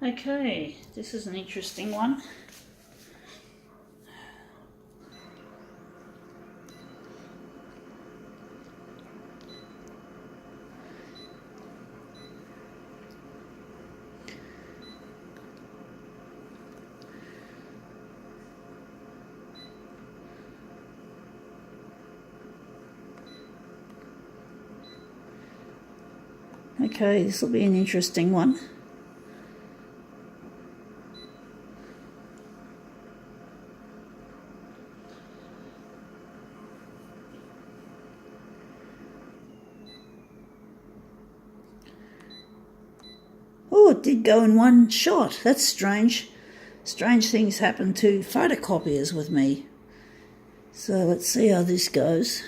Okay, this is an interesting one. Okay, this will be an interesting one. Oh, it did go in one shot. That's strange. Strange things happen to photocopiers with me. So let's see how this goes.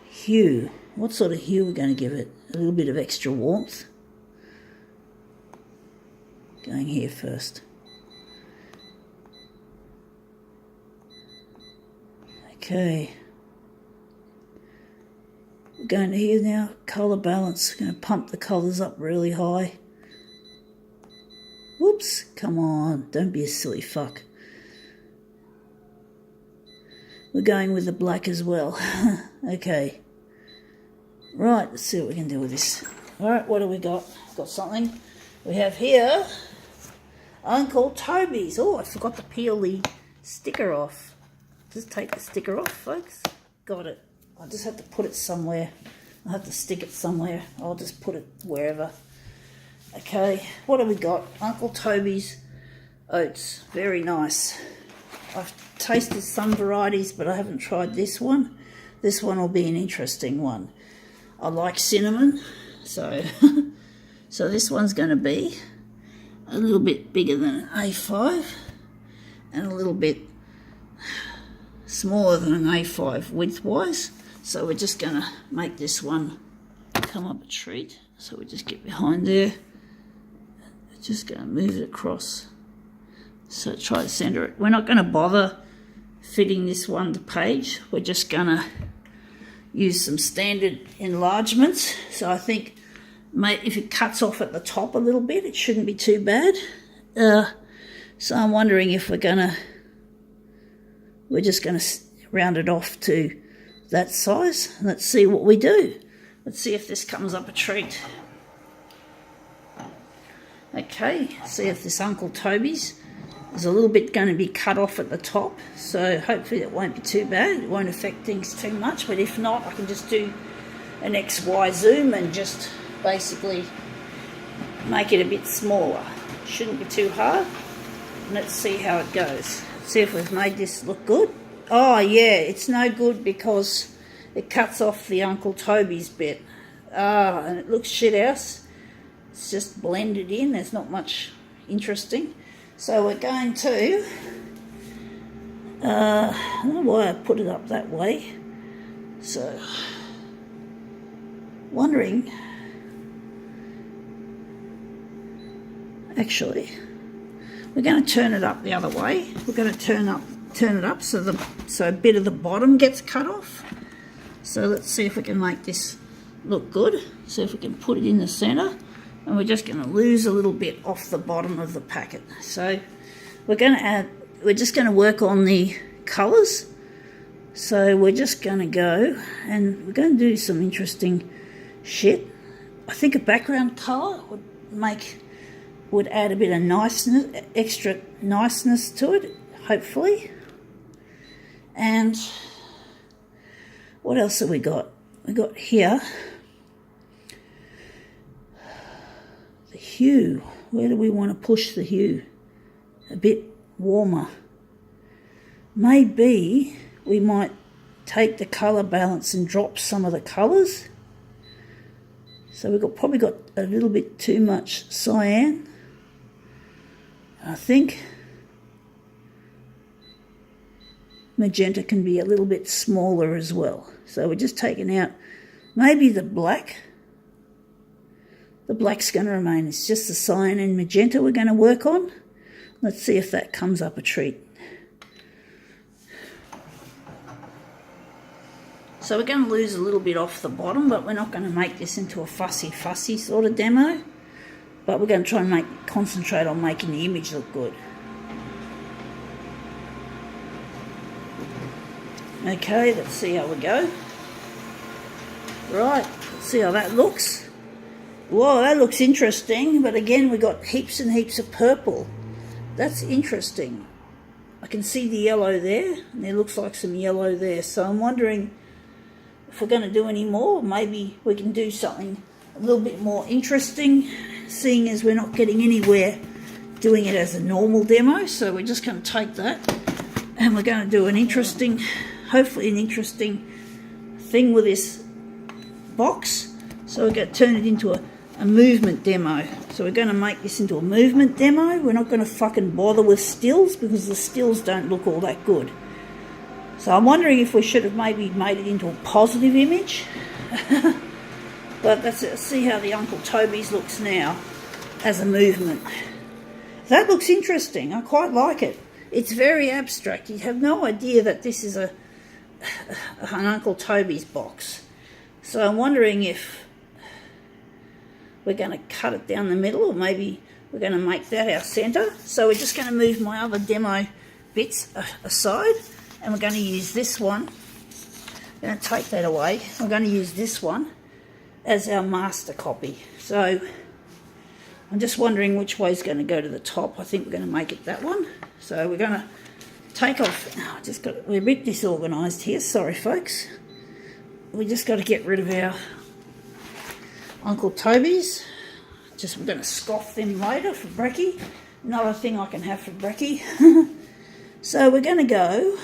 Hue. What sort of hue are we going to give it? A little bit of extra warmth. Going here first. Okay. We're going to here now. Colour balance. Going to pump the colours up really high. Whoops. Come on. Don't be a silly fuck. We're going with the black as well. Okay. Right, let's see what we can do with this. Alright, what do we got? Got something. We have here Uncle Toby's. Oh, I forgot to peel the sticker off. Just take the sticker off, folks. Got it. I just have to put it somewhere. I'll have to stick it somewhere. I'll just put it wherever. Okay, what have we got? Uncle Toby's oats. Very nice. I've tasted some varieties, but I haven't tried this one. This one will be an interesting one. I like cinnamon, so so this one's going to be a little bit bigger than an A5 and a little bit smaller than an A5 width-wise. So we're just going to make this one come up a treat. So we just get behind there. Just going to move it across. So try to center it. We're not going to bother fitting this one to page. We're just going to use some standard enlargements. So I think if it cuts off at the top a little bit, it shouldn't be too bad. So I'm wondering if we're just going to round it off to that size. Let's see what we do. Let's see if this comes up a treat. Okay, see if this Uncle Toby's is a little bit going to be cut off at the top, so hopefully it won't be too bad. It won't affect things too much, but if not, I can just do an XY zoom and just basically make it a bit smaller. Shouldn't be too hard. Let's see how it goes. See if we've made this look good. Oh yeah, it's no good because it cuts off the Uncle Toby's bit. And it looks shit house. It's just blended in. There's not much interesting. So we're going to, I don't know why I put it up that way. So, wondering, actually, we're going to turn it up the other way. We're going to turn it up so a bit of the bottom gets cut off. So let's see if we can make this look good. See if we can put it in the center. And we're just going to lose a little bit off the bottom of the packet. So we're just going to work on the colours. So we're just going to go and we're going to do some interesting shit. I think a background colour would add a bit of niceness, extra niceness to it, hopefully. And what else have we got? We got here the hue. Where do we want to push the hue? A bit warmer. Maybe we might take the colour balance and drop some of the colours. So we've probably got a little bit too much cyan. I think magenta can be a little bit smaller as well. So we're just taking out maybe the black. The black's going to remain. It's just the cyan and magenta we're going to work on. Let's see if that comes up a treat. So we're going to lose a little bit off the bottom, but we're not going to make this into a fussy sort of demo. but we're going to try and concentrate on making the image look good. Okay, let's see how we go. Right, let's see how that looks. Whoa, that looks interesting, but again, we've got heaps and heaps of purple. That's interesting. I can see the yellow there, and there looks like some yellow there. So I'm wondering if we're going to do any more. Maybe we can do something a little bit more interesting, seeing as we're not getting anywhere doing it as a normal demo. So we're just going to take that, and we're going to do an interesting, hopefully an interesting thing with this box. So we're going to turn it into a movement demo. So we're going to make this into a movement demo. We're not going to fucking bother with stills because the stills don't look all that good. So I'm wondering if we should have maybe made it into a positive image. But let's see how the Uncle Toby's looks now as a movement. That looks interesting. I quite like it. It's very abstract. You have no idea that this is an Uncle Toby's box. So I'm wondering if we're going to cut it down the middle, or maybe we're going to make that our centre. So we're just going to move my other demo bits aside, and we're going to use this one. I'm going to take that away. We're going to use this one as our master copy. So I'm just wondering which way is going to go to the top. I think we're going to make it that one. So we're going to take off. We're a bit disorganised here. Sorry, folks. We just got to get rid of our Uncle Toby's. We're going to scoff them later for brekkie. Another thing I can have for brekkie. So we're going to go.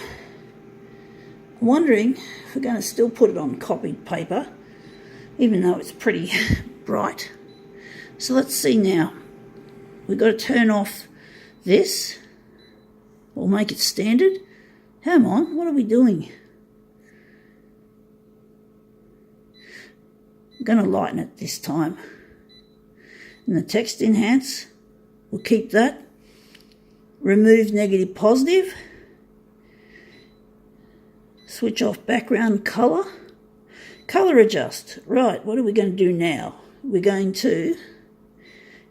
I'm wondering if we're going to still put it on copied paper, even though it's pretty bright. So let's see now. We've got to turn off this. We'll make it standard. Hang on, what are we doing? I'm going to lighten it this time. And the text enhance, we'll keep that. Remove negative positive. Switch off background colour. Colour adjust. Right, what are we going to do now? We're going to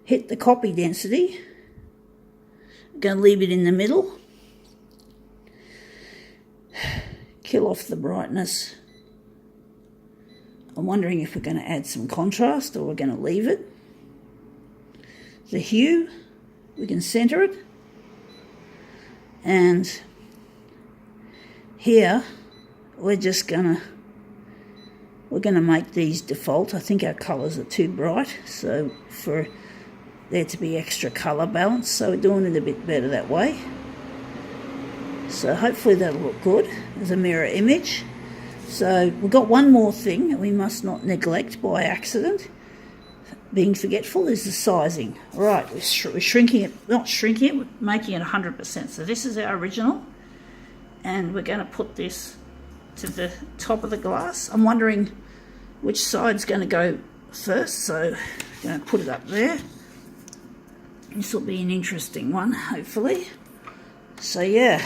hit the copy density. We're going to leave it in the middle. Kill off the brightness. I'm wondering if we're going to add some contrast or we're going to leave it. The hue, we can centre it. And here, we're going to make these default. I think our colours are too bright, so for there to be extra colour balance, so we're doing it a bit better that way. So hopefully that'll look good as a mirror image. So we've got one more thing that we must not neglect by accident. Being forgetful is the sizing. Right, we're shrinking it, not shrinking it, we're making it 100%. So this is our original, and we're going to put this to the top of the glass. I'm wondering which side's going to go first, so I'm going to put it up there. This will be an interesting one, hopefully. So yeah.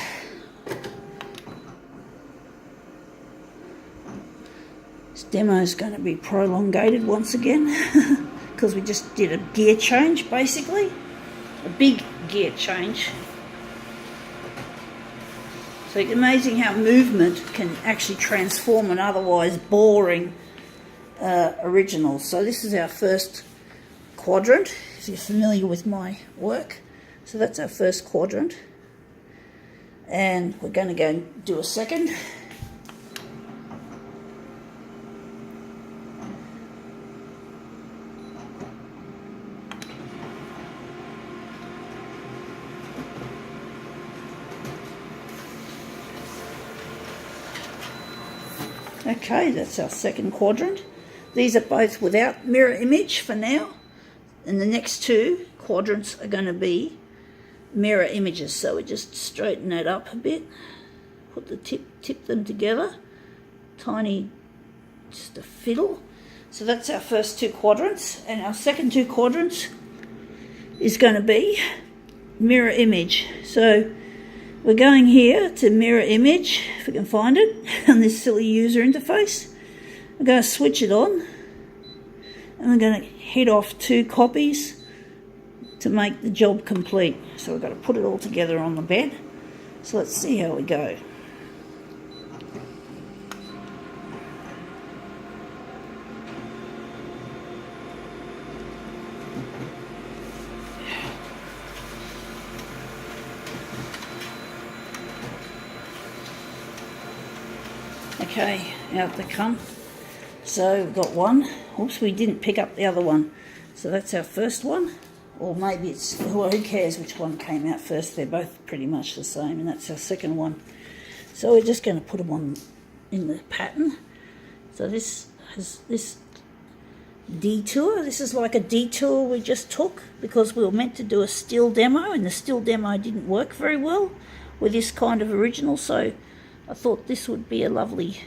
This demo is going to be prolongated once again because we just did a gear change, basically. A big gear change. So it's amazing how movement can actually transform an otherwise boring original. So this is our first quadrant, if you're familiar with my work. So that's our first quadrant. And we're going to go and do a second. Okay, that's our second quadrant. These are both without mirror image for now, and the next two quadrants are going to be mirror images. So we just straighten that up a bit, put the tip them together, tiny, just a fiddle. So that's our first two quadrants, and our second two quadrants is going to be mirror image. So we're going here to mirror image, if we can find it, on this silly user interface. We're going to switch it on, and we're going to hit off two copies to make the job complete. So we've got to put it all together on the bed. So let's see how we go. Okay, out they come. So we've got one. Oops, we didn't pick up the other one. So that's our first one. Or maybe it's, well, who cares which one came out first? They're both pretty much the same, and that's our second one. So we're just going to put them on in the pattern. So this has this detour. This is like a detour we just took because we were meant to do a still demo, and the still demo didn't work very well with this kind of original. So I thought this would be a lovely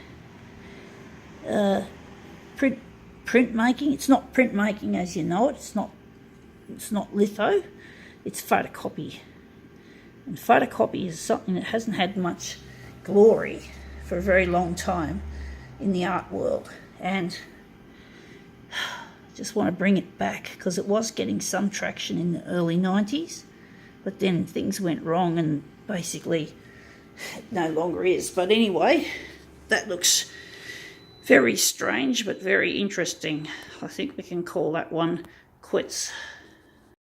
printmaking. It's not printmaking as you know it. It's not litho. It's photocopy. And photocopy is something that hasn't had much glory for a very long time in the art world. And I just want to bring it back because it was getting some traction in the early 90s. But then things went wrong and basically it no longer is. But anyway, that looks very strange but very interesting. I think we can call that one quits.